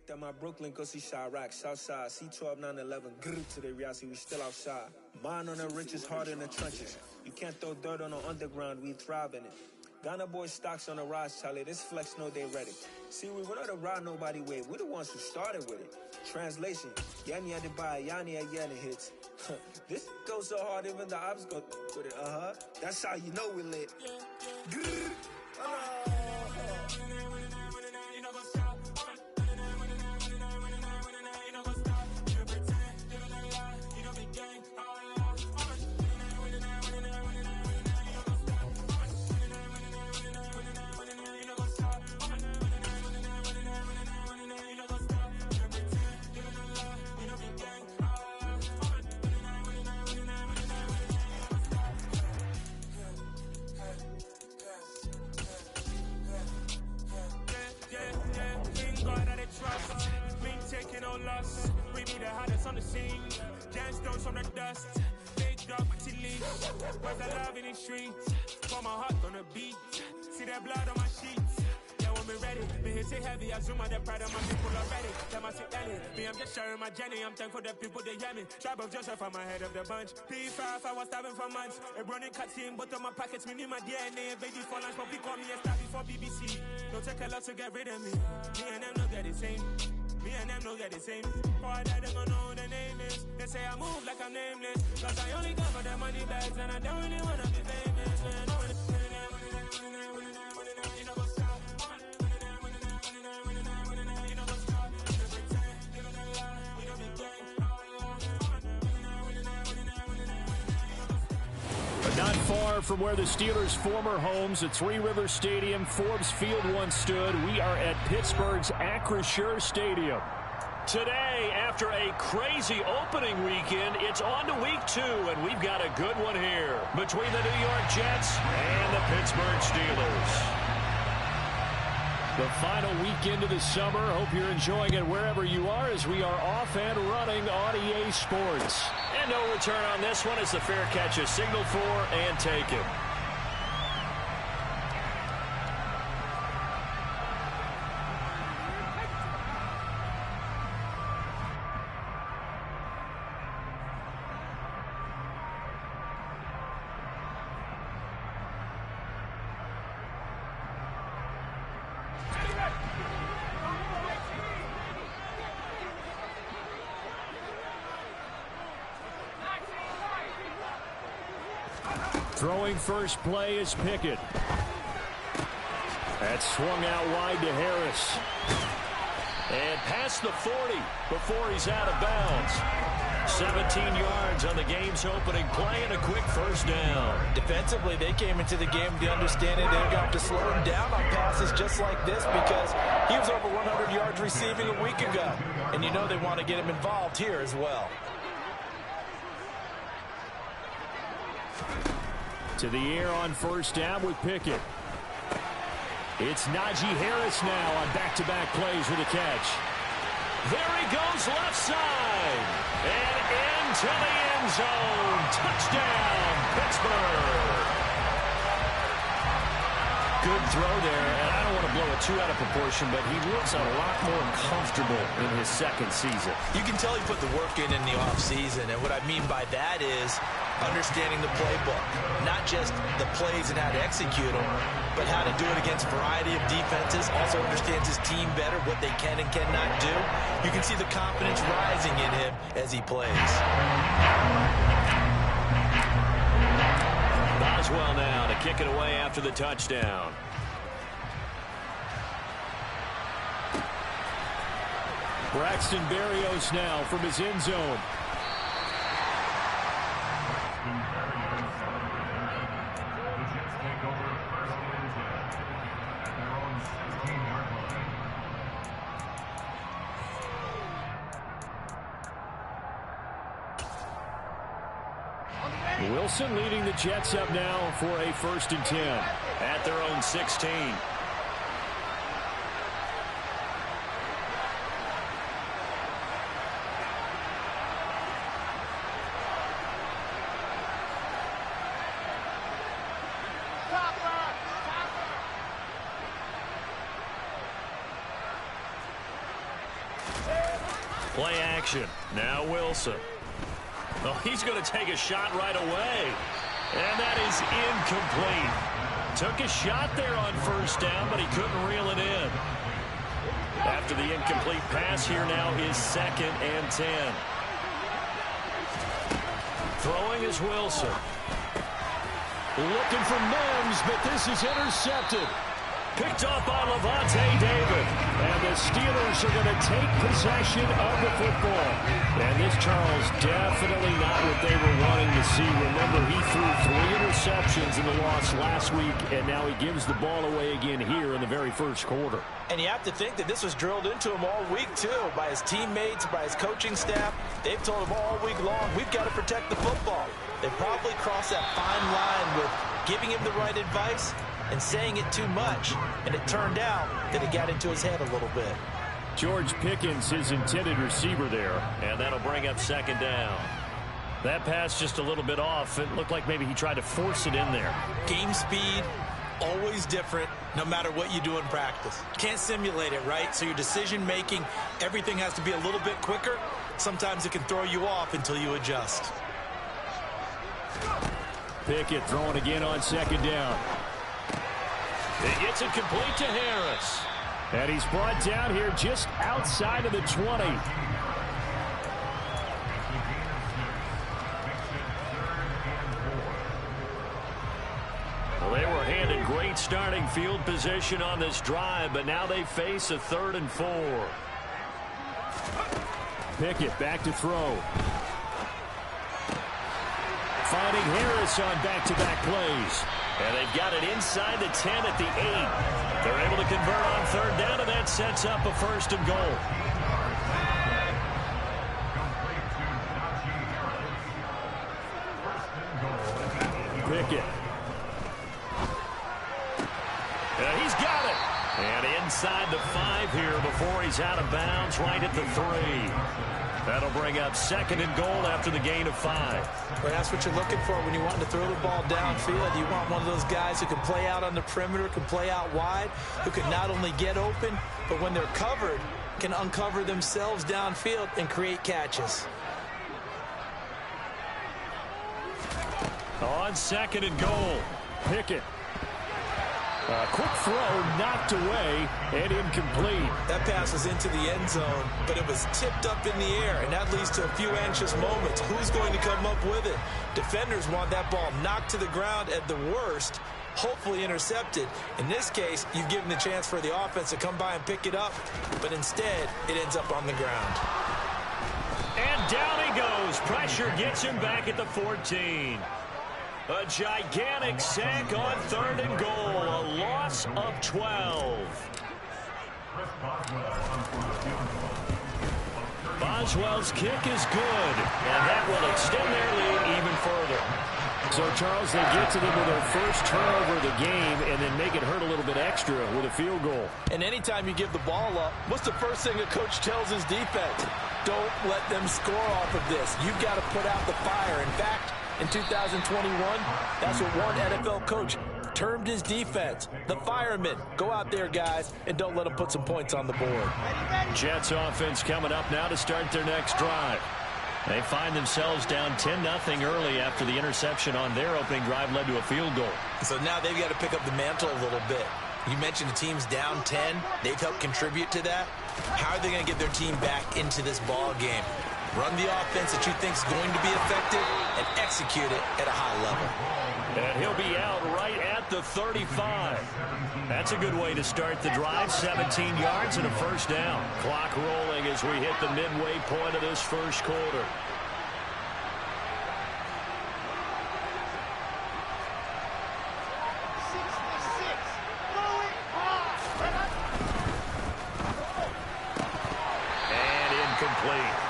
Picked up my Brooklyn, go see Chirac, Southside, C12, 911, grrr to the reality, we still outside. Mine on the richest, heart in the trenches. You can't throw dirt on the underground, we thrive in it. Ghana boys stocks on the rise, Charlie, this flex know they ready. See, we were not to ride nobody with, we the ones who started with it. Translation, Yanni had to buy, Yanni had Yanni hits. This goes so hard, even the ops go with it, That's how you know we lit. Grrr. We be the hottest on the scene. Gemstones from the dust. Big dog with leaves. Where's the love in the streets? For my heart on the beat. See that blood on my sheets. Yeah, when we ready, me hit it heavy. I zoom out the pride of my people already. Them I see Ellie. Me, I'm just sharing my journey. I'm thankful the people they hear me. Tribe of Joseph, I'm ahead of the bunch. P5, I was starving for months. A running cutscene, but on my pockets, me need my DNA. Baby for lunch, but we call me a star before BBC. Don't take a lot to get rid of me. Me and them don't get the same. Me and them don't get the same. Boy, that they don't know who the name is. They say I move like I'm nameless. Cause I only got for the money bags and I don't really wanna be famous. Not far from where the Steelers' former homes at Three Rivers Stadium, Forbes Field once stood, we are at Pittsburgh's Acrisure Stadium. Today, after a crazy opening weekend, it's on to week 2, and we've got a good one here between the New York Jets and the Pittsburgh Steelers. The final weekend of the summer. Hope you're enjoying it wherever you are as we are off and running on EA Sports. And no return on this one as the fair catch is signaled for and taken. Throwing first play is Pickett. That's swung out wide to Harris. And past the 40 before he's out of bounds. 17 yards on the game's opening play and a quick first down. Defensively, they came into the game with the understanding they're going to have to slow him down on passes just like this because he was over 100 yards receiving a week ago. And you know they want to get him involved here as well. To the air on first down with Pickett. It's Najee Harris now on back-to-back plays with a catch. There he goes left side. And into the end zone. Touchdown, Pittsburgh. Good throw there, and I don't want to blow it too out of proportion, but he looks a lot more comfortable in his second season. You can tell he put the work in the offseason, and what I mean by that is understanding the playbook. Not just the plays and how to execute them, but how to do it against a variety of defenses. Also understands his team better, what they can and cannot do. You can see the confidence rising in him as he plays. Boswell now to kick it away after the touchdown. Braxton Berrios now from his end zone. Wilson leading the Jets up now for a 1st and 10 at their own 16. Play action. Now Wilson. Oh, he's going to take a shot right away. And that is incomplete. Took a shot there on first down, but he couldn't reel it in. After the incomplete pass, here now is 2nd and 10. Throwing is Wilson. Looking for Mims, but this is intercepted. Picked off by Levante David. And the Steelers are going to take possession of the football. And this, Charles, definitely not what they were wanting to see. Remember, he threw 3 interceptions in the loss last week, and now he gives the ball away again here in the very first quarter. And you have to think that this was drilled into him all week, too, by his teammates, by his coaching staff. They've told him all week long, we've got to protect the football. They probably crossed that fine line with giving him the right advice and saying it too much, and it turned out that it got into his head a little bit. George Pickens, his intended receiver there, and that'll bring up 2nd down. That pass just a little bit off. It looked like maybe he tried to force it in there. Game speed, always different, no matter what you do in practice. Can't simulate it, right? So your decision-making, everything has to be a little bit quicker. Sometimes it can throw you off until you adjust. Pickett throwing again on 2nd down. It gets it complete to Harris. And he's brought down here just outside of the 20. Well, they were handed great starting field position on this drive, but now they face a 3rd and 4. Pickett back to throw. Finding Harris on back-to-back plays. And they've got it inside the 10 at the 8. They're able to convert on 3rd down, and that sets up a 1st and goal. Pickett. And he's got it. And inside the 5 here before he's out of bounds, right at the 3. That'll bring up 2nd and goal after the gain of 5. Well, that's what you're looking for when you want to throw the ball downfield. You want one of those guys who can play out on the perimeter, can play out wide, who can not only get open, but when they're covered, can uncover themselves downfield and create catches. On 2nd and goal, Pickett. A quick throw knocked away and incomplete. That pass was into the end zone, but it was tipped up in the air, and that leads to a few anxious moments. Who's going to come up with it? Defenders want that ball knocked to the ground at the worst, hopefully intercepted. In this case, you've given the chance for the offense to come by and pick it up, but instead, it ends up on the ground. And down he goes. Pressure gets him back at the 14. A gigantic sack on 3rd and goal. A loss of 12. Boswell's kick is good, and that will extend their lead even further. So, Charles, they get to them with their first turnover of the game and then make it hurt a little bit extra with a field goal. And anytime you give the ball up, what's the first thing a coach tells his defense? Don't let them score off of this. You've got to put out the fire. In fact, in 2021, that's what one NFL coach termed his defense. The firemen. Go out there, guys, and don't let them put some points on the board. Jets offense coming up now to start their next drive. They find themselves down 10-0 early after the interception on their opening drive led to a field goal. So now they've got to pick up the mantle a little bit. You mentioned the team's down 10. They've helped contribute to that. How are they going to get their team back into this ball game? Run the offense that you think is going to be effective and execute it at a high level. And he'll be out right at the 35. That's a good way to start the drive. 17 yards and a 1st down. Clock rolling as we hit the midway point of this first quarter.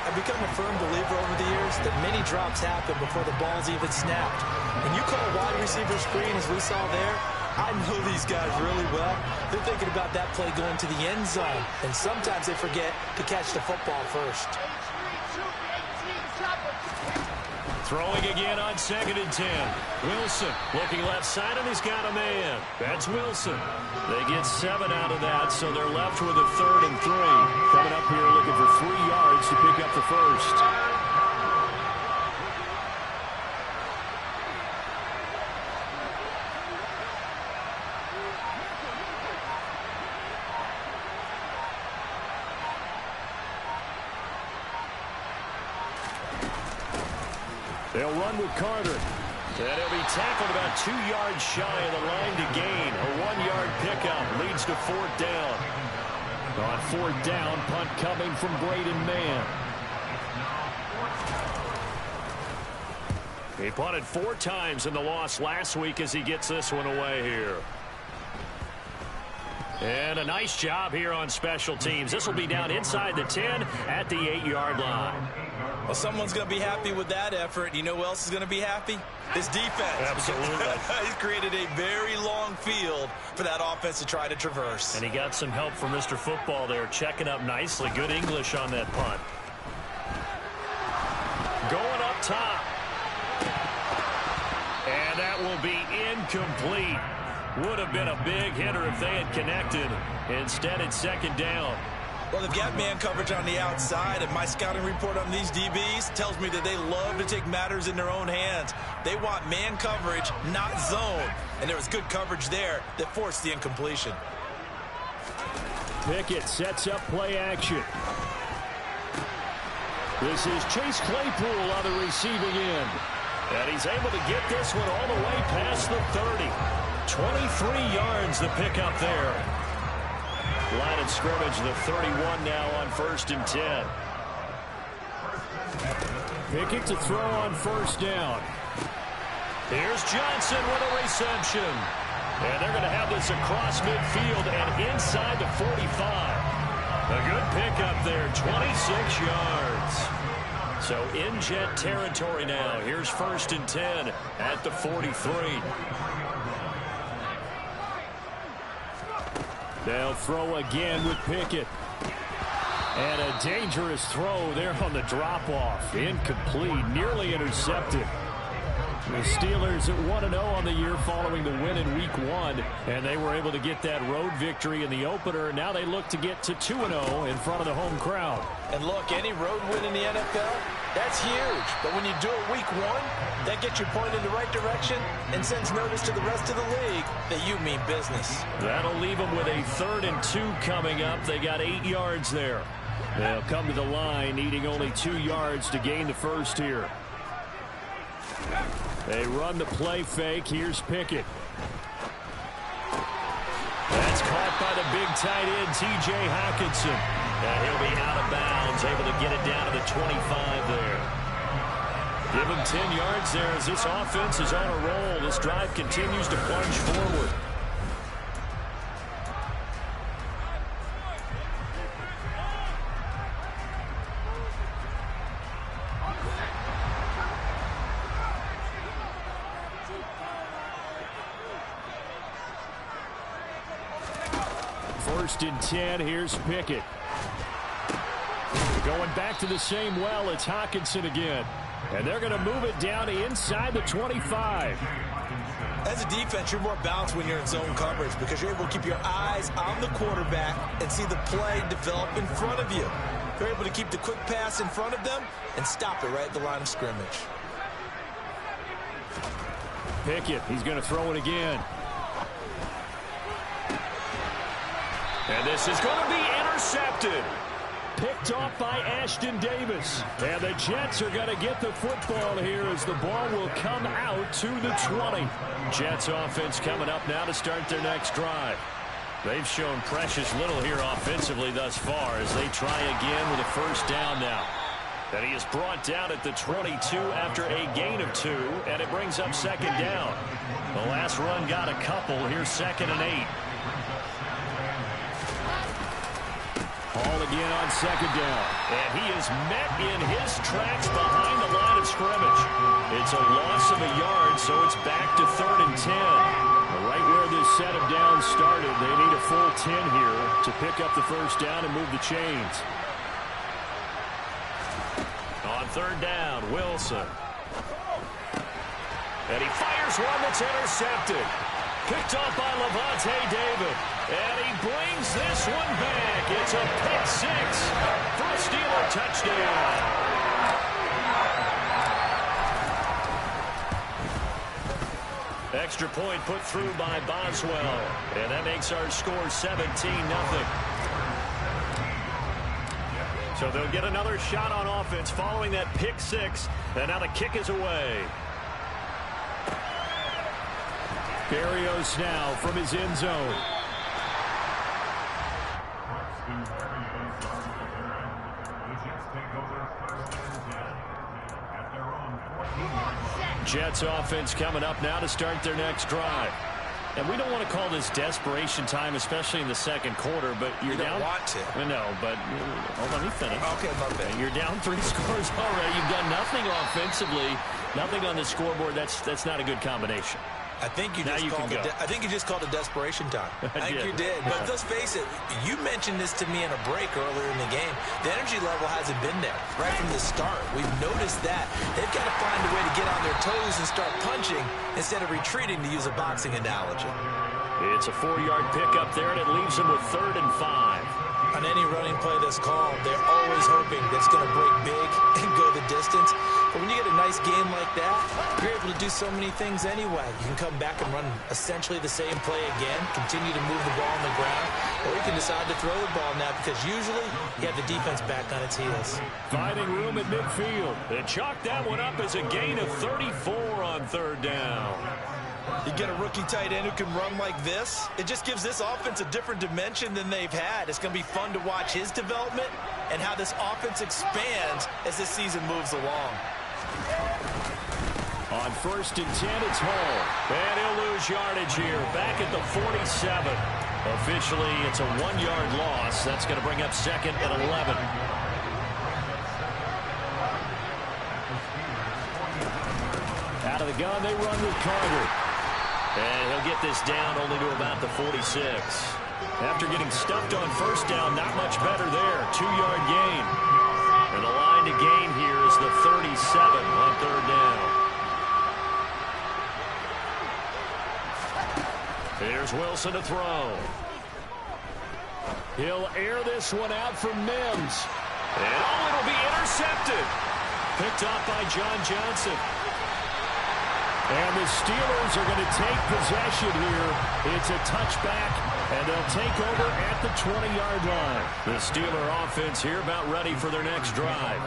I've become a firm believer over the years that many drops happen before the ball's even snapped. When you call wide receiver screen, as we saw there, I know these guys really well. They're thinking about that play going to the end zone, and sometimes they forget to catch the football first. Throwing again on 2nd and 10. Wilson looking left side, and he's got a man. That's Wilson. They get 7 out of that, so they're left with a 3rd and 3. Coming up here looking for yards to pick up the first. They'll run with Carter. And he'll be tackled about 2 yards shy of the line to gain. A 1-yard pickup leads to fourth down. On fourth down, punt coming from Braden Mann. He punted 4 times in the loss last week as he gets this one away here. And a nice job here on special teams. This will be down inside the 10 at the 8-yard line. Well, someone's going to be happy with that effort. You know who else is going to be happy? His defense. Absolutely. He's created a very long field for that offense to try to traverse. And he got some help from Mr. Football there, checking up nicely. Good English on that punt. Going up top. And that will be incomplete. Would have been a big hitter if they had connected. Instead, it's second down. Well, they've got man coverage on the outside, and my scouting report on these DBs tells me that they love to take matters in their own hands. They want man coverage, not zone. And there was good coverage there that forced the incompletion. Pickett sets up play action. This is Chase Claypool on the receiving end. And he's able to get this one all the way past the 30. 23 yards the pickup there. Line of scrimmage, the 31 now on 1st and 10. Pickett to throw on first down. Here's Johnson with a reception. And they're going to have this across midfield and inside the 45. A good pickup there, 26 yards. So in Jet territory now. Here's 1st and 10 at the 43. They'll throw again with Pickett. And a dangerous throw there on the drop-off. Incomplete, nearly intercepted. The Steelers at 1-0 on the year following the win in Week 1. And they were able to get that road victory in the opener. Now they look to get to 2-0 in front of the home crowd. And look, any road win in the NFL, that's huge. But when you do it Week 1, that gets you pointed in the right direction and sends notice to the rest of the league that you mean business. That'll leave them with a 3rd and 2 coming up. They got 8 yards there. They'll come to the line, needing only 2 yards to gain the first here. They run the play fake. Here's Pickett. That's caught by the big tight end, T.J. Hockenson. And he'll be out of bounds, able to get it down to the 25 there. Give him 10 yards there as this offense is on a roll. This drive continues to plunge forward. First and 10, here's Pickett. Going back to the same well, it's Hockenson again. And they're going to move it down to inside the 25. As a defense, you're more balanced when you're in zone coverage because you're able to keep your eyes on the quarterback and see the play develop in front of you. You're able to keep the quick pass in front of them and stop it right at the line of scrimmage. Pickett, he's going to throw it again. And this is going to be intercepted. Picked off by Ashton Davis. And the Jets are going to get the football here as the ball will come out to the 20. Jets offense coming up now to start their next drive. They've shown precious little here offensively thus far as they try again with a first down now. And he is brought down at the 22 after a gain of 2, and it brings up second down. The last run got a couple. Here's 2nd and 8. Hall again on second down. And he is met in his tracks behind the line of scrimmage. It's a loss of a yard, so it's back to 3rd and 10. Right where this set of downs started, they need a full 10 here to pick up the first down and move the chains. On 3rd down, Wilson. And he fires one that's intercepted. Picked off by Levante David. And he brings this one back. It's a pick 6 for a Steeler touchdown. Extra point put through by Boswell. And that makes our score 17-0. So they'll get another shot on offense following that pick six. And now the kick is away. Berrios now from his end zone. Jets offense coming up now to start their next drive. And we don't want to call this desperation time, especially in the second quarter, but you're down. You don't want to. No, but hold on, let me finish. Okay, my bad. You're down 3 scores already. You've done nothing offensively, nothing on the scoreboard. That's not a good combination. I think you just called it desperation time. I think you did. But let's face it, you mentioned this to me in a break earlier in the game. The energy level hasn't been there right from the start. We've noticed that. They've got to find a way to get on their toes and start punching instead of retreating, to use a boxing analogy. It's a 4-yard pickup there, and it leaves them with 3rd and 5. On any running play that's called, they're always hoping that it's going to break big and go the distance. But when you get a nice game like that, you're able to do so many things anyway. You can come back and run essentially the same play again, continue to move the ball on the ground, or you can decide to throw the ball now because usually you have the defense back on its heels. Finding room at midfield. They chalk that one up as a gain of 34 on 3rd down. You get a rookie tight end who can run like this, it just gives this offense a different dimension than they've had. It's going to be fun to watch his development and how this offense expands as this season moves along. On 1st and 10, it's Hall. And he'll lose yardage here, back at the 47. Officially, it's a 1-yard loss. That's going to bring up 2nd and 11. Out of the gun, they run with Carter. And he'll get this down only to about the 46. After getting stuffed on 1st down, not much better there. 2-yard gain. And the line to gain here is the 37 on 3rd down. Here's Wilson to throw. He'll air this one out for Mims. And it'll be intercepted. Picked up by John Johnson. And the Steelers are going to take possession here. It's a touchback, and they'll take over at the 20-yard line. The Steeler offense here about ready for their next drive.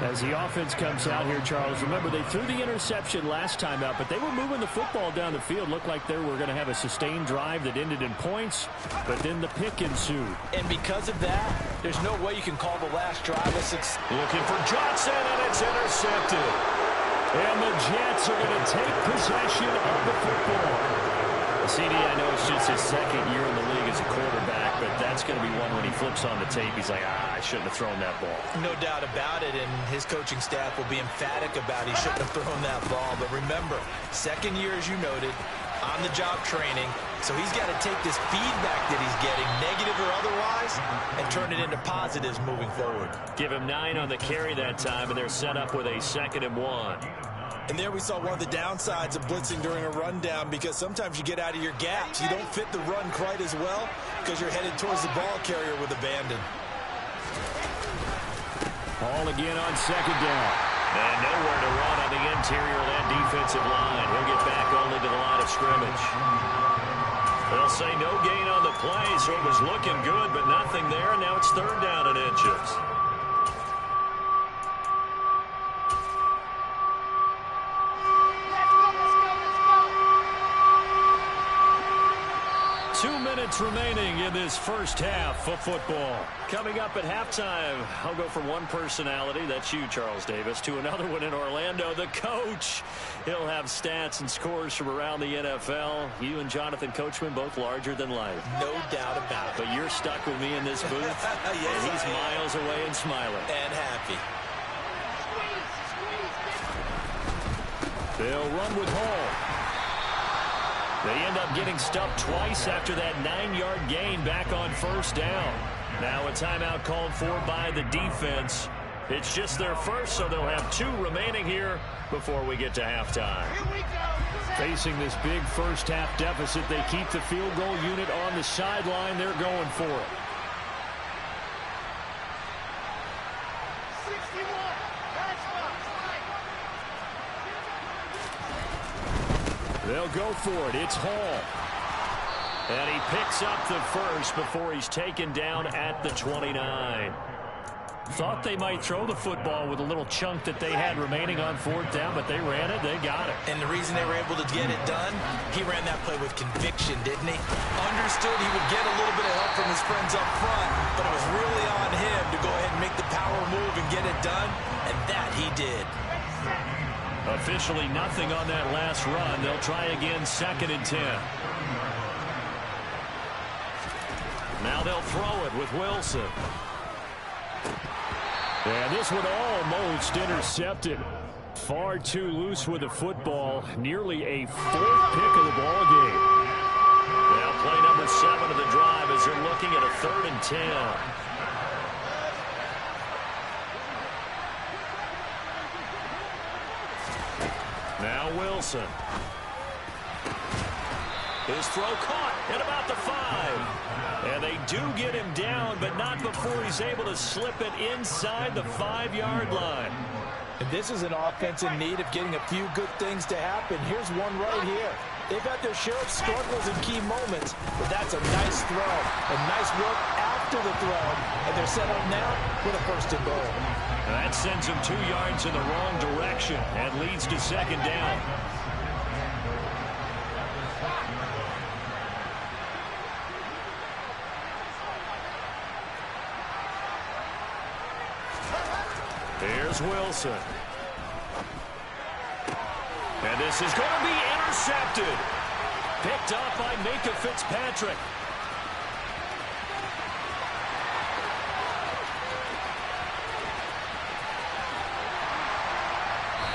As the offense comes out here, Charles, remember they threw the interception last time out, but they were moving the football down the field. Looked like they were going to have a sustained drive that ended in points, but then the pick ensued. And because of that, there's no way you can call the last drive a success. Looking for Johnson, and it's intercepted. And the Jets are going to take possession of the football. CD, I know it's just his 2nd year in the league as a quarterback, but that's going to be one when he flips on the tape. He's like, I shouldn't have thrown that ball. No doubt about it, and his coaching staff will be emphatic about he shouldn't have thrown that ball. But remember, 2nd year, as you noted, on-the-job training, so he's got to take this feedback that he's getting, negative or otherwise, and turn it into positives moving forward. Give him 9 on the carry that time, and they're set up with a 2nd and 1. And there we saw one of the downsides of blitzing during a rundown, because sometimes you get out of your gaps. You don't fit the run quite as well because you're headed towards the ball carrier with abandon. Ball again on 2nd down. And nowhere to run on the interior of that defensive line. He'll get back only to the line of scrimmage. They'll say no gain on the play, so it was looking good, but nothing there. And now it's 3rd down and inches. 2 minutes remaining in this first half of football. Coming up at halftime, I'll go from one personality, that's you, Charles Davis, to another one in Orlando, the coach. He'll have stats and scores from around the NFL. You and Jonathan Coachman, both larger than life. No doubt about it. But you're stuck with me in this booth, yes, and he's miles away and smiling. And happy. They'll run with Hall. They end up getting stuffed twice after that 9-yard gain back on 1st down. Now a timeout called for by the defense. It's just their first, so they'll have 2 remaining here before we get to halftime. Facing this big first half deficit, they keep the field goal unit on the sideline. They're going for it. They'll go for it. It's Hall. And he picks up the first before he's taken down at the 29. Thought they might throw the football with a little chunk that they had remaining on fourth down, but they ran it. They got it. And the reason they were able to get it done, he ran that play with conviction, didn't he? Understood he would get a little bit of help from his friends up front, but it was really on him to go ahead and make the power move and get it done, and that he did. Officially nothing on that last run. They'll try again, 2nd and 10. Now they'll throw it with Wilson. And this one almost intercepted. Far too loose with the football. Nearly a 4th pick of the ball game. Now play number 7 of the drive as they're looking at a 3rd and 10. Now Wilson. His throw caught at about the 5. And they do get him down, but not before he's able to slip it inside the 5-yard line. And this is an offense in need of getting a few good things to happen. Here's one right here. They've had their share of struggles in key moments, but that's a nice throw. A nice work after the throw. And they're set up now with a 1st and goal. That sends him 2 yards in the wrong direction and leads to 2nd down. Here's Wilson. And this is going to be intercepted. Picked up by Minkah Fitzpatrick.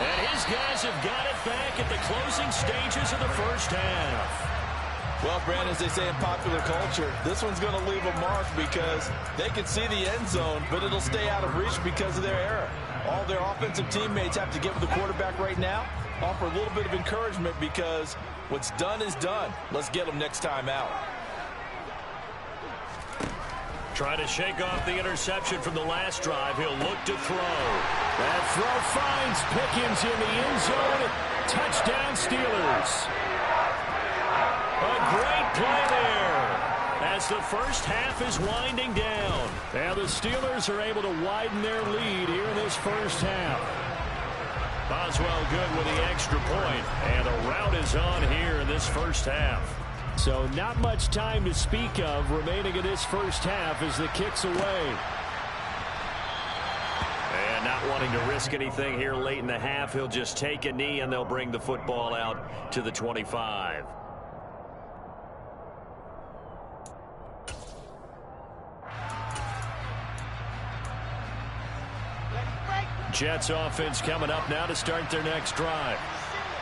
And his guys have got it back at the closing stages of the first half. Well, Brandon, as they say in popular culture, this one's going to leave a mark because they can see the end zone, but it'll stay out of reach because of their error. All their offensive teammates have to get with the quarterback right now, offer a little bit of encouragement because what's done is done. Let's get them next time out. Trying to shake off the interception from the last drive. He'll look to throw. That throw finds Pickens in the end zone. Touchdown, Steelers. A great play there as the first half is winding down. And the Steelers are able to widen their lead here in this first half. Boswell good with the extra point, and the rout is on here in this first half. So not much time to speak of remaining in this first half as the kick's away. And not wanting to risk anything here late in the half, he'll just take a knee and they'll bring the football out to the 25. Jets offense coming up now to start their next drive.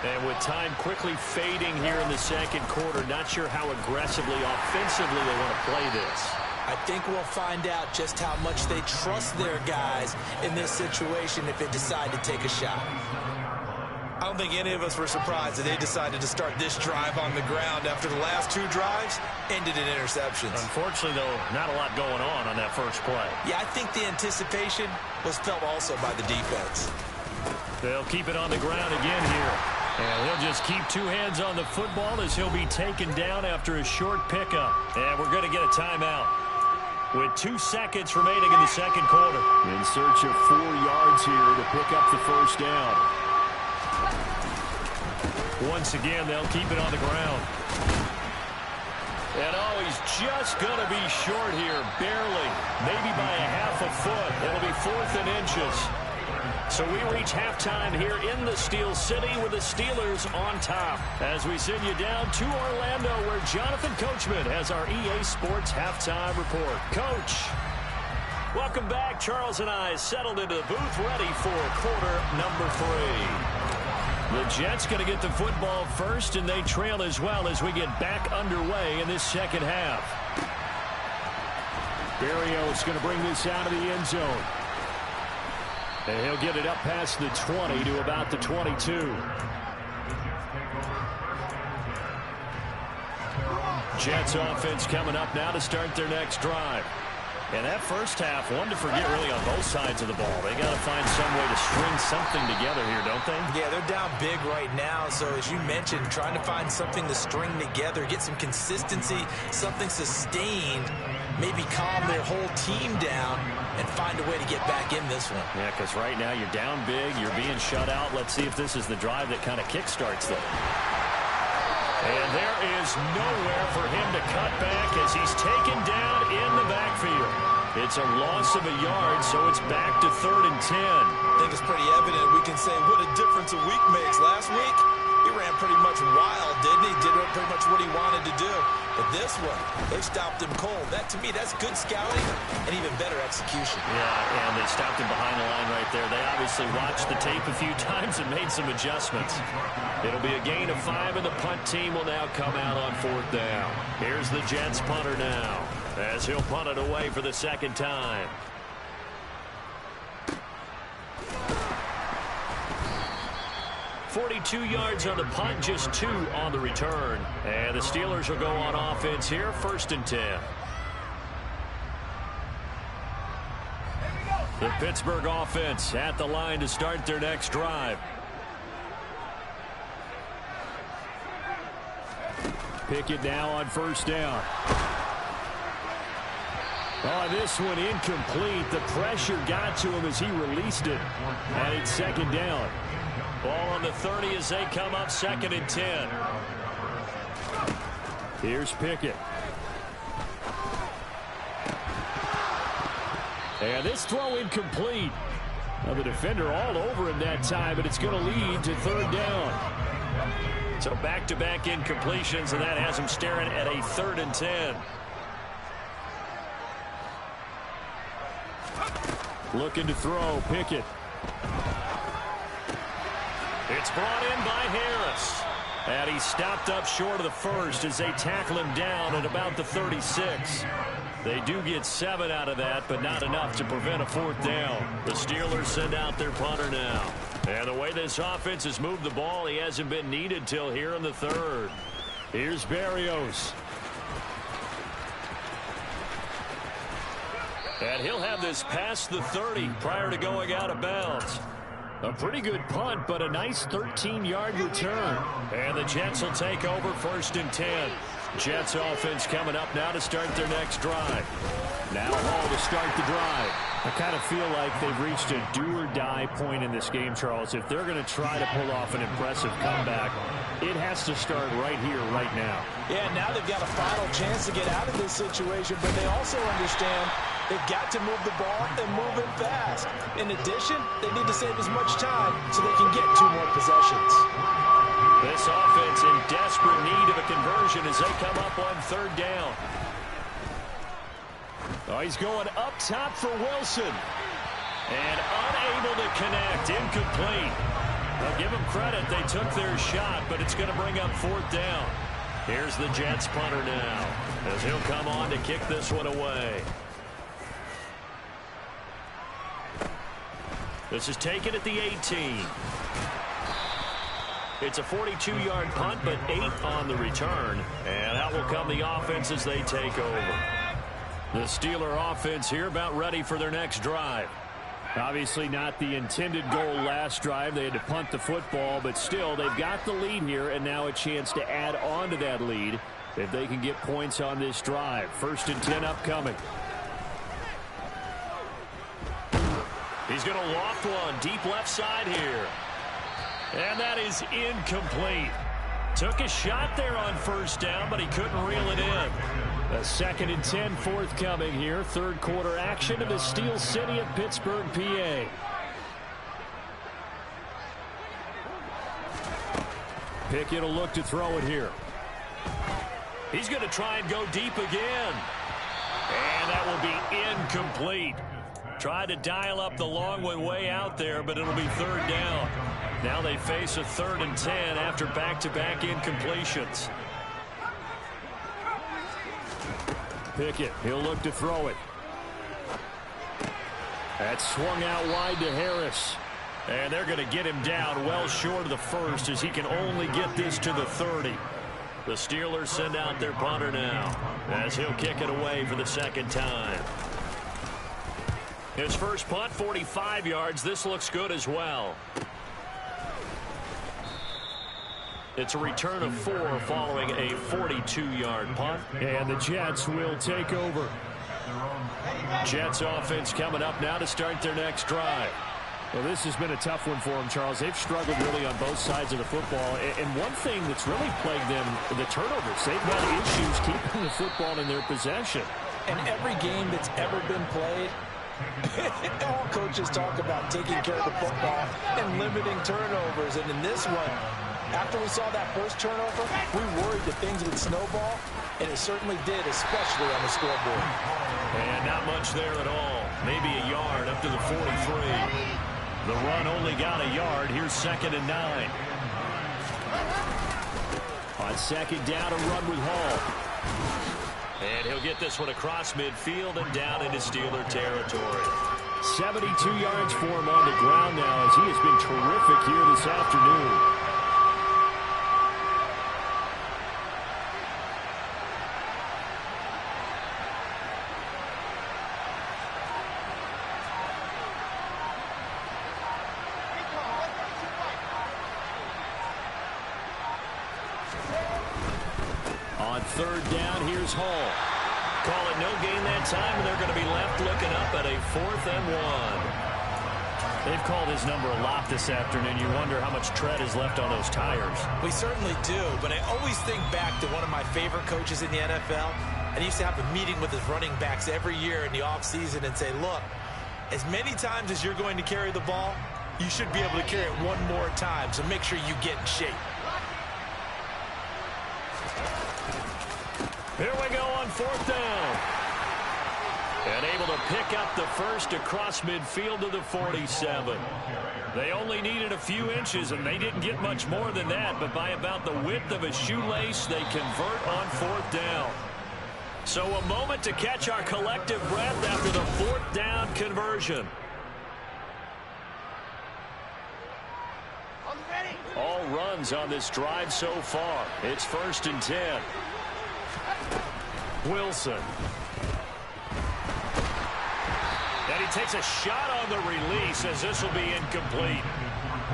And with time quickly fading here in the second quarter, not sure how aggressively, offensively they want to play this. I think we'll find out just how much they trust their guys in this situation if they decide to take a shot. I don't think any of us were surprised that they decided to start this drive on the ground after the last 2 drives ended in interceptions. Unfortunately, though, not a lot going on that first play. Yeah, I think the anticipation was felt also by the defense. They'll keep it on the ground again here. And he'll just keep 2 hands on the football as he'll be taken down after a short pickup. And we're going to get a timeout with 2 seconds remaining in the second quarter. In search of 4 yards here to pick up the first down. Once again, they'll keep it on the ground. And oh, he's just going to be short here, barely. Maybe by a half a foot. It'll be 4th and inches. So we reach halftime here in the Steel City with the Steelers on top. As we send you down to Orlando where Jonathan Coachman has our EA Sports halftime report. Coach, welcome back. Charles and I settled into the booth ready for quarter number 3. The Jets going to get the football first, and they trail as well as we get back underway in this second half. Berrios going to bring this out of the end zone. And he'll get it up past the 20 to about the 22. Jets offense coming up now to start their next drive. And that first half, one to forget really on both sides of the ball. They got to find some way to string something together here, don't they? Yeah, they're down big right now. So as you mentioned, trying to find something to string together, get some consistency, something sustained, maybe calm their whole team down and find a way to get back in this one. Yeah, because right now you're down big, you're being shut out. Let's see if this is the drive that kind of kickstarts them. And there is nowhere for him to cut back as he's taken down in the backfield. It's a loss of a yard, so it's back to 3rd and 10. I think it's pretty evident. We can say what a difference a week makes. Last week, he ran pretty much wild, didn't he? Did pretty much what he wanted to do. But this one, they stopped him cold. That, to me, that's good scouting and even better execution. Yeah, and they stopped him behind the line right there. They obviously watched the tape a few times and made some adjustments. It'll be a gain of 5, and the punt team will now come out on 4th down. Here's the Jets punter now, as he'll punt it away for the second time. .42 yards on the punt, just 2 on the return. And the Steelers will go on offense here, 1st and 10. The Pittsburgh offense at the line to start their next drive. Pickett now on 1st down. Oh, this one incomplete. The pressure got to him as he released it. And it's 2nd down. Ball on the 30 as they come up 2nd and 10. Here's Pickett. And this throw incomplete. Now the defender all over him that time, but it's going to lead to 3rd down. So back-to-back incompletions, and that has him staring at a 3rd and 10. Looking to throw, Pickett. It's brought in by Harris. And he stopped up short of the first as they tackle him down at about the 36. They do get 7 out of that, but not enough to prevent a 4th down. The Steelers send out their punter now. And the way this offense has moved the ball, he hasn't been needed till here in the 3rd. Here's Berrios. And he'll have this past the 30 prior to going out of bounds. A pretty good punt, but a nice 13-yard return. And the Jets will take over 1st and 10. Jets offense coming up now to start their next drive. Now Hall to start the drive. I kind of feel like they've reached a do-or-die point in this game, Charles. If they're going to try to pull off an impressive comeback, it has to start right here, right now. Yeah, now they've got a final chance to get out of this situation, but they also understand they've got to move the ball and move it fast. In addition, they need to save as much time so they can get 2 more possessions. This offense in desperate need of a conversion as they come up on 3rd down. Oh, he's going up top for Wilson. And unable to connect. Incomplete. I'll give them credit. They took their shot, but it's going to bring up 4th down. Here's the Jets punter now as he'll come on to kick this one away. This is taken at the 18. It's a 42-yard punt, but 8 on the return. And out will come the offense as they take over. The Steeler offense here about ready for their next drive. Obviously not the intended goal last drive. They had to punt the football, but still they've got the lead here, and now a chance to add on to that lead if they can get points on this drive. 1st and 10 upcoming. He's going to loft one deep left side here. And that is incomplete. Took a shot there on 1st down, but he couldn't reel it in. A 2nd and 10 forthcoming here. 3rd quarter action in the Steel City of Pittsburgh, PA. Pickett will look to throw it here. He's going to try and go deep again. And that will be incomplete. Tried to dial up the long one way out there, but it'll be 3rd down. Now they face a 3rd and 10 after back-to-back incompletions. Pickett, he'll look to throw it. That's swung out wide to Harris. And they're going to get him down well short of the 1st as he can only get this to the 30. The Steelers send out their punter now as he'll kick it away for the 2nd time. His first punt, 45 yards. This looks good as well. It's a return of 4 following a 42-yard punt. And the Jets will take over. Jets offense coming up now to start their next drive. Well, this has been a tough one for them, Charles. They've struggled really on both sides of the football. And one thing that's really plagued them, the turnovers. They've had issues keeping the football in their possession. And every game that's ever been played, all coaches talk about taking care of the football and limiting turnovers. And in this one, after we saw that first turnover, we worried that things would snowball, and it certainly did, especially on the scoreboard. And not much there at all. Maybe a yard up to the 43. The run only got a yard. Here's 2nd and 9. On 2nd down, a run with Hall. And he'll get this one across midfield and down into Steeler territory. 72 yards for him on the ground now as he has been terrific here this afternoon. On 3rd down, here's Hall. Call it no gain that time, and they're going to be left looking up at a 4th and 1. They've called his number a lot this afternoon. You wonder how much tread is left on those tires. We certainly do, but I always think back to one of my favorite coaches in the NFL, and he used to have a meeting with his running backs every year in the offseason and say, look, as many times as you're going to carry the ball, you should be able to carry it one more time, so make sure you get in shape. Here we go on 4th down. And able to pick up the first across midfield to the 47. They only needed a few inches, and they didn't get much more than that, but by about the width of a shoelace, they convert on 4th down. So a moment to catch our collective breath after the 4th down conversion. All runs on this drive so far. It's 1st and 10. Wilson. And he takes a shot on the release as this will be incomplete.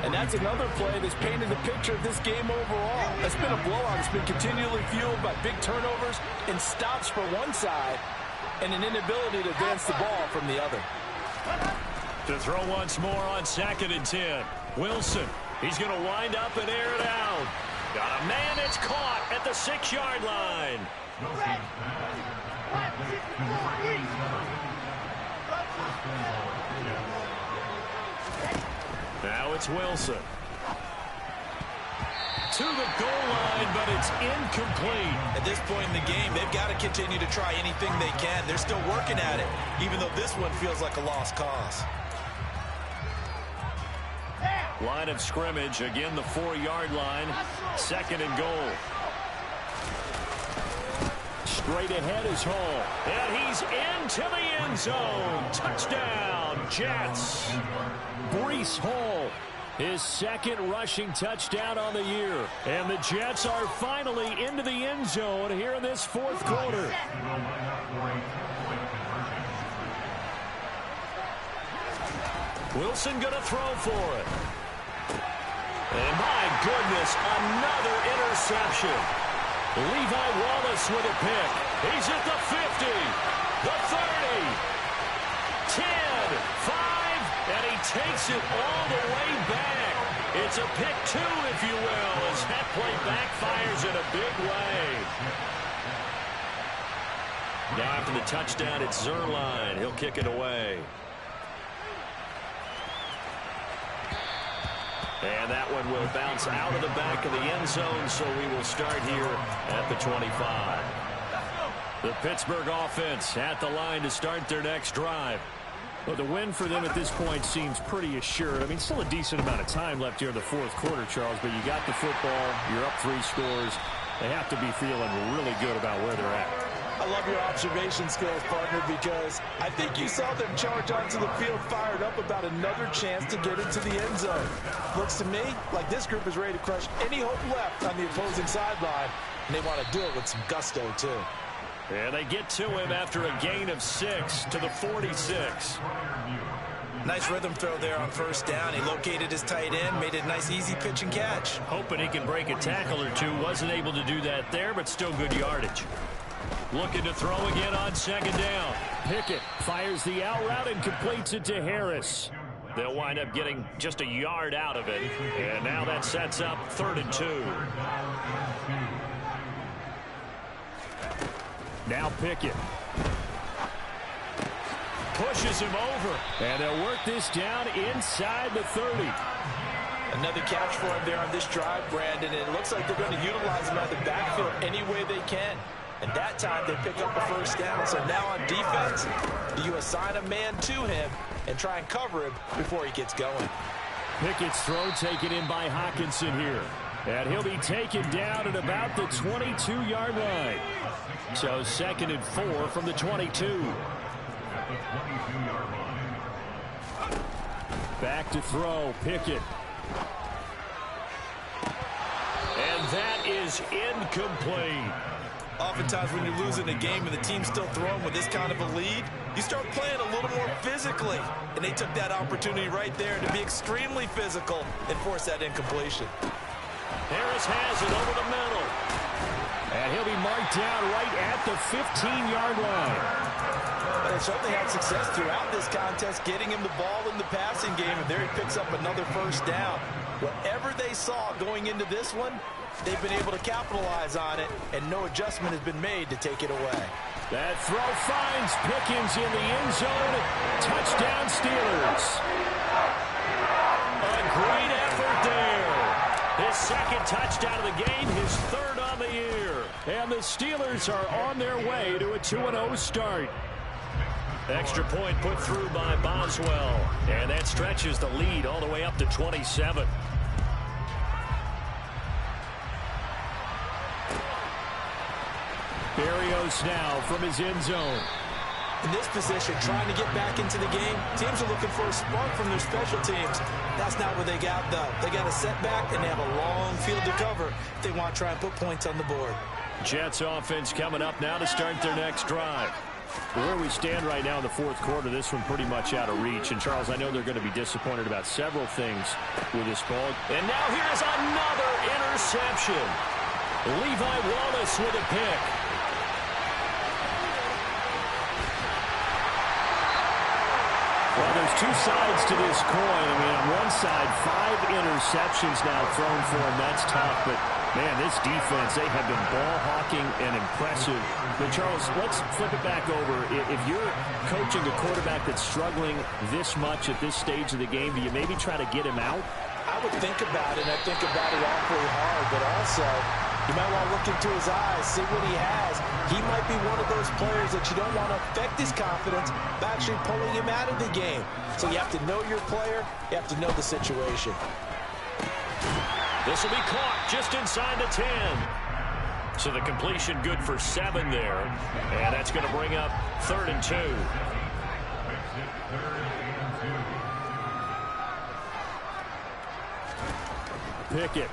And that's another play that's painted the picture of this game overall. It's been a blowout. It's been continually fueled by big turnovers and stops for one side and an inability to advance the ball from the other. To throw once more on 2nd and 10. Wilson. He's going to wind up and air it out. Got a man that's caught at the 6-yard line. Now it's Wilson. To the goal line, but it's incomplete. At this point in the game, they've got to continue to try anything they can. They're still working at it, even though this one feels like a lost cause. Line of scrimmage, again the 4-yard line. 2nd and goal. Straight ahead is Hall. And he's into the end zone. Touchdown, Jets. Breece Hall, his 2nd rushing touchdown on the year. And the Jets are finally into the end zone here in this 4th quarter. Wilson going to throw for it. And my goodness, another interception. Levi Wallace with a pick. He's at the 50, the 30, 10, 5, and he takes it all the way back. It's a pick 2, if you will, as that play backfires in a big way. Now after the touchdown, it's Zuerlein. He'll kick it away. And that one will bounce out of the back of the end zone, so we will start here at the 25. The Pittsburgh offense at the line to start their next drive. Well, the win for them at this point seems pretty assured. I mean, still a decent amount of time left here in the 4th quarter, Charles, but you got the football, you're up 3 scores. They have to be feeling really good about where they're at. I love your observation skills, partner, because I think you saw them charge onto the field fired up about another chance to get into the end zone. Looks to me like this group is ready to crush any hope left on the opposing sideline, and they want to do it with some gusto, too. And they get to him after a gain of 6 to the 46. Nice rhythm throw there on first down. He located his tight end, made it a nice easy pitch and catch. Hoping he can break a tackle or two. Wasn't able to do that there, but still good yardage. Looking to throw again on second down. Pickett fires the out route and completes it to Harris. They'll wind up getting just a yard out of it. And now that sets up 3rd and 2. Now Pickett pushes him over. And they'll work this down inside the 30. Another catch for him there on this drive, Brandon. And it looks like they're going to utilize him out of the backfield any way they can. And that time they pick up a first down. So now on defense, you assign a man to him and try and cover him before he gets going. Pickett's throw taken in by Hockenson here. And he'll be taken down at about the 22-yard line. So 2nd and 4 from the 22. Back to throw, Pickett. And that is incomplete. Oftentimes when you're losing a game and the team's still throwing with this kind of a lead, you start playing a little more physically. And they took that opportunity right there to be extremely physical and force that incompletion. Harris has it over the middle. And he'll be marked down right at the 15-yard line. But they certainly had success throughout this contest, getting him the ball in the passing game, and there he picks up another first down. Whatever they saw going into this one, they've been able to capitalize on it, and no adjustment has been made to take it away. That throw finds Pickens in the end zone. Touchdown, Steelers. A great effort there. His 2nd touchdown of the game, his 3rd on the year. And the Steelers are on their way to a 2-0 start. Extra point put through by Boswell. And that stretches the lead all the way up to 27. Berrios now from his end zone. In this position, trying to get back into the game, teams are looking for a spark from their special teams. That's not what they got, though. They got a setback, and they have a long field to cover if they want to try and put points on the board. Jets offense coming up now to start their next drive. Where we stand right now in the 4th quarter, this one pretty much out of reach. And, Charles, I know they're going to be disappointed about several things with this ball. And now here's another interception. Levi Wallace with a pick. Well, there's 2 sides to this coin. I mean, on one side, 5 interceptions now thrown for him. That's tough. But, man, this defense, they have been ball hawking and impressive. But, Charles, let's flip it back over. If you're coaching a quarterback that's struggling this much at this stage of the game, do you maybe try to get him out? I would think about it, and I think about it awfully hard. But also, you might want to look into his eyes, see what he has. He might be one of those players that you don't want to affect his confidence by actually pulling him out of the game. So you have to know your player. You have to know the situation. This will be caught just inside the 10. So the completion good for 7 there. And that's going to bring up 3rd and 2. Pickett.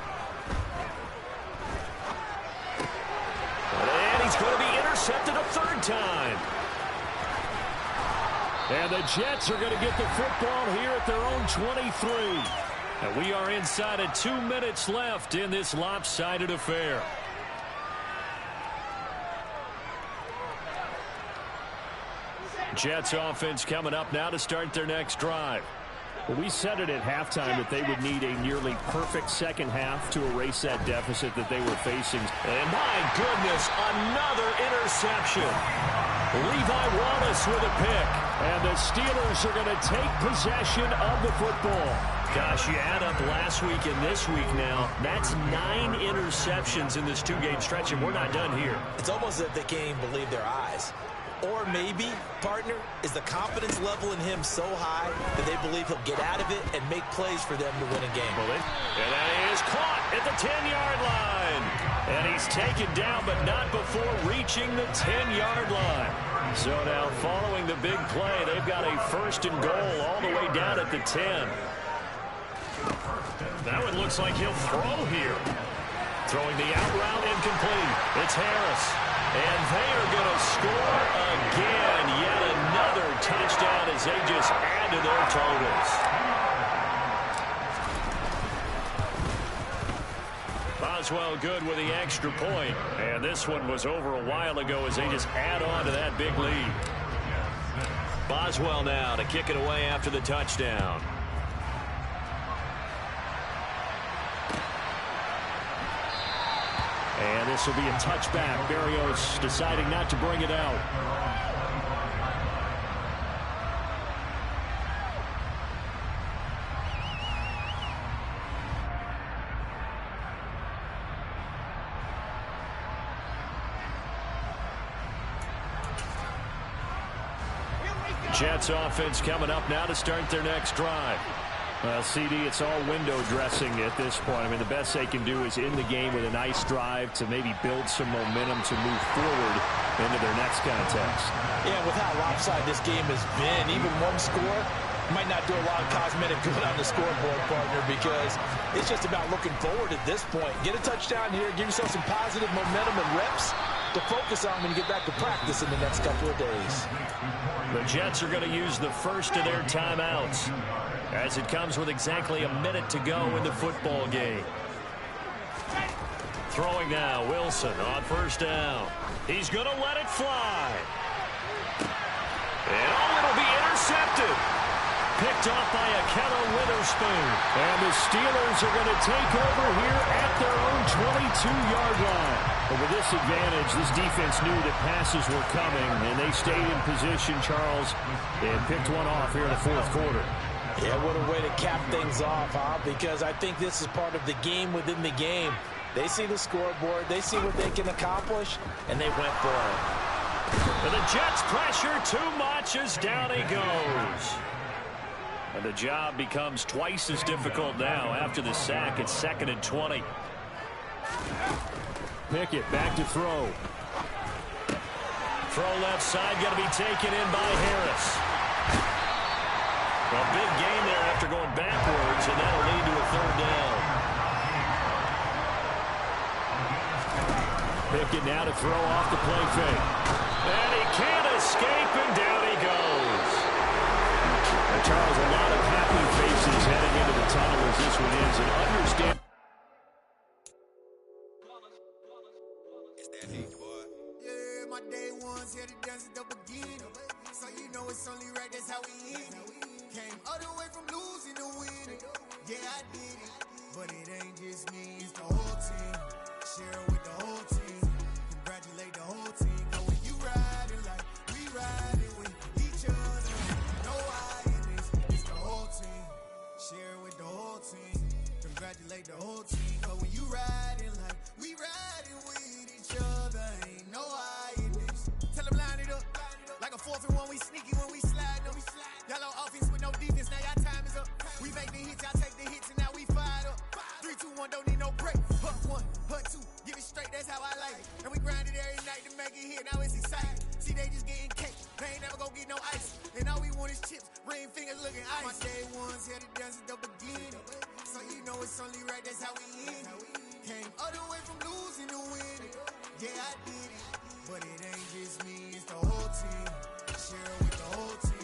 And he's going to be intercepted a 3rd time. And the Jets are going to get the football here at their own 23. And we are inside of 2 minutes left in this lopsided affair. Jets offense coming up now to start their next drive. Well, we said it at halftime that they would need a nearly perfect second half to erase that deficit that they were facing. And my goodness, another interception. Levi Wallace with a pick. And the Steelers are going to take possession of the football. Gosh, you add up last week and this week now, that's 9 interceptions in this 2-game stretch, and we're not done here. It's almost as if they can't even believe their eyes. Or maybe, partner, is the confidence level in him so high that they believe he'll get out of it and make plays for them to win a game. And that is caught at the 10-yard line. And he's taken down, but not before reaching the 10-yard line. So now, following the big play, they've got a 1st and goal all the way down at the 10. Now it looks like he'll throw here. Throwing the out route incomplete. It's Harris. And they are going to score again. Yet another touchdown as they just add to their totals. Boswell good with the extra point. And this one was over a while ago as they just add on to that big lead. Boswell now to kick it away after the touchdown. And this will be a touchback. Berrios deciding not to bring it out. Jets offense coming up now to start their next drive. Well, CD, it's all window dressing at this point. I mean, the best they can do is in the game with a nice drive to maybe build some momentum to move forward into their next contest. Yeah, with how lopsided this game has been, even one score might not do a lot of cosmetic good on the scoreboard, partner, because it's just about looking forward at this point. Get a touchdown here, give yourself some positive momentum and reps to focus on when you get back to practice in the next couple of days. The Jets are going to use the first of their timeouts as it comes with exactly a minute to go in the football game. Throwing now, Wilson on first down. He's going to let it fly. And it'll be intercepted. Picked off by Ahkello Witherspoon. And the Steelers are going to take over here at their own 22-yard line. But with this advantage, this defense knew that passes were coming, and they stayed in position, Charles, and picked one off here in the fourth quarter. Yeah, what a way to cap things off, huh? Because I think this is part of the game within the game. They see the scoreboard, they see what they can accomplish, and they went for it. And the Jets pressure too much as down he goes. And the job becomes twice as difficult now after the sack. It's 2nd and 20. Pickett back to throw. Throw left side, going to be taken in by Harris. A big gain there after going backwards, and that'll lead to a third down. Pickett now to throw off the play fake. And he can't escape, and down he goes. Now, Charles, a lot of happy faces heading into the tunnel as this one is, and understand. Yeah, my day one's here to dance at the beginning. So you know it's only right, that's how we end it. Came all the way from losing to winning. Yeah, I did it. But it ain't just me, it's the whole team. Share it with the whole team. Congratulate the whole team. Cause when you riding like we riding with each other. No I in this, it's the whole team. Share it with the whole team. Congratulate the whole team. Cause when you riding like we riding with each other. Ain't no I in this. Tell them line it up. Like a 4th and 1, we sneaky when we slide them. Y'all on offense with no defense, now y'all time is up. We make the hits, y'all take the hits, and now we fired up. 3, 2, 1, don't need no break. Hut 1, hut 2, give it straight, that's how I like it. And we grind it every night to make it hit, now it's exciting. See, they just getting cake, they ain't never gonna get no ice. And all we want is chips, ring fingers looking ice. My day one's here to dance at the beginning. So you know it's only right, that's how we end it. Came all the way from losing to winning. Yeah, I did it. But it ain't just me, it's the whole team. Share it with the whole team.